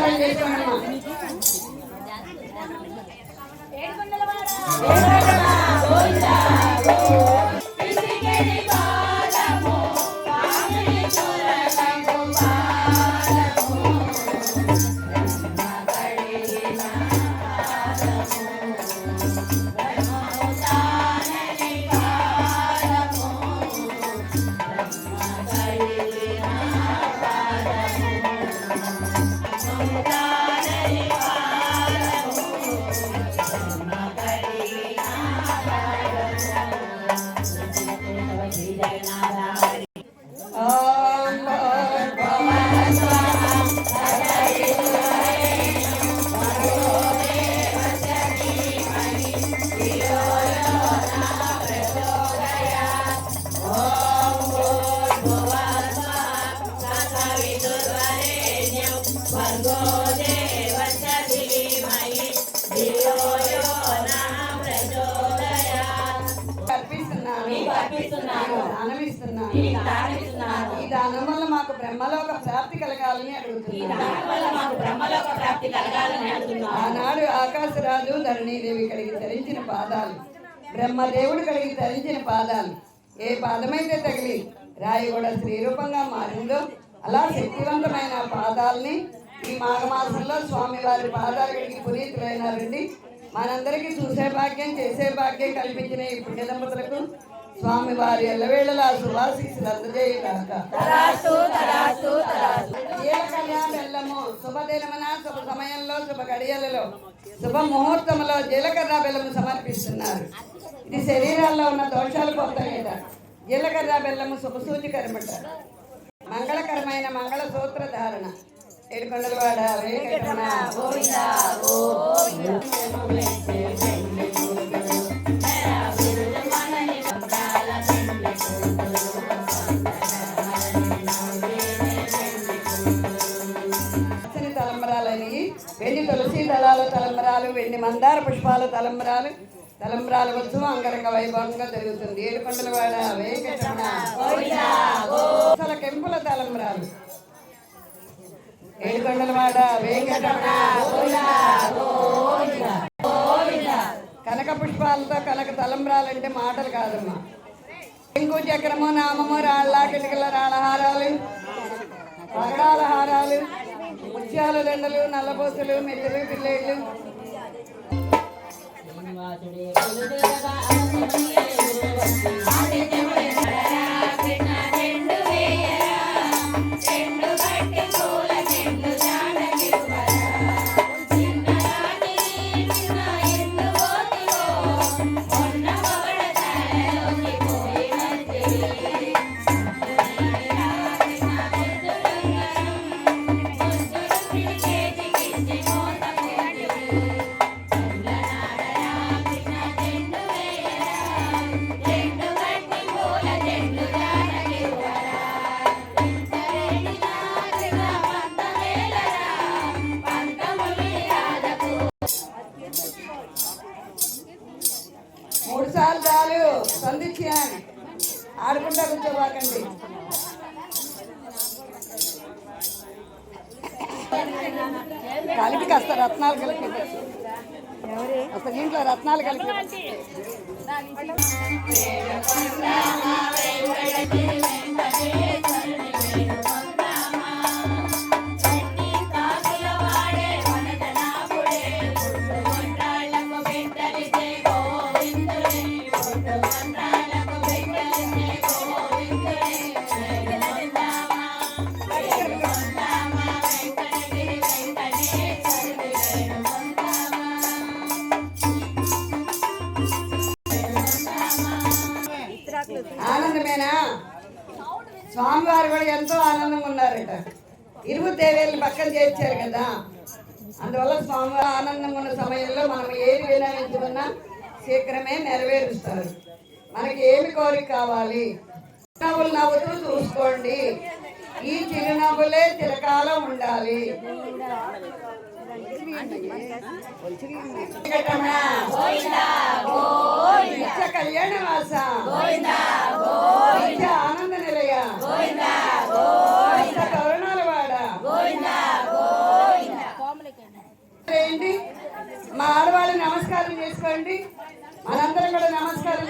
నమస్కారం చేసుకోండమ్మా. ఈ దానం వల్ల మాకు బ్రహ్మలోక ప్రాప్తి కలగాలని అడుగుతున్నాను. ఆనాడు ఆకాశరాజు ధరణీదేవి కలిగి ధరించిన పాదాలు, బ్రహ్మదేవుడు కలిగి ధరించిన పాదాలు, ఏ పాదమైతే తగిలి రాయి కూడా శ్రీరూపంగా మారిందో అలా శక్తివంతమైన పాదాలని ఈ మాఘమాసంలో స్వామివారి పాదాలు కలిగి పునీతులైనారండి. మనందరికీ చూసే భాగ్యం చేసే భాగ్యం కల్పించిన ఈ పుణ్య దంపతులకు స్వామివారి ఎల్లవేళలా శుభాశీస్సులు అందజేయగాక. బెల్లము శుభదినమున శుభ సమయంలో శుభ గడియలలో శుభ ముహూర్తంలో జీలకర్ర బెల్లము సమర్పిస్తున్నారు. ఇది శరీరాల్లో ఉన్న దోషాలు పోతాయట. జీలకర్ర బెల్లము శుభసూచికరమట. మంగళకరమైన మంగళ సూత్ర ధారణ. ఏడుకొండలవాడ వెంకటరమణ గోవిందా గోవిందా. వెండి తులసి దళాల తలంబరాలు, వెండి మందార పుష్పాల తలంబరాలు ఉత్సవం అంగరంగ వైభవంగా జరుగుతుంది. ఏడుకొండలవాడ వెంకటరమణ కెంపుల తలంబరాలు. ఏడుకొండలవాడ వెంకటరమణ. కనక పుష్పాలతో కనక తలంబరాలంటే మాటలు కాదమ్మా. ఇంకో చక్రము నామము రాళ్ళ కిటికల రాళ్ళహారాలు, పగడాల హారాలు, ముత్యాల దండలు, నల్లబోసలు, మెత్తలు, పిల్లేళ్ళు, సంధించాను ఆడుకుంటా కూర్చోబాకండి. కలిపి కాస్త రత్నాలు కలిపి అసలు ఇంట్లో రత్నాలు కలిపి ఆనందమేనా? స్వామివారు కూడా ఎంతో ఆనందంగా ఉన్నారట. ఇరువు దేవేళ్ళని పక్కన చేర్చారు కదా, అందువల్ల స్వామివారు ఆనందంగా ఉన్న సమయంలో మనం ఏది వినవించుకున్నా శీఘ్రమే నెరవేరుస్తారు. మనకి ఏమి కోరిక కావాలి? నవ్వులు నవ్వుతూ చూసుకోండి. ఈ చిరునవ్వులే చిరకాలం ఉండాలి. కళ్యాణవాస ఆనంద నిలయ కరుణాల వాడ ఆడవాళ్ళు నమస్కారం చేసుకోండి. మనందరం కూడా నమస్కారం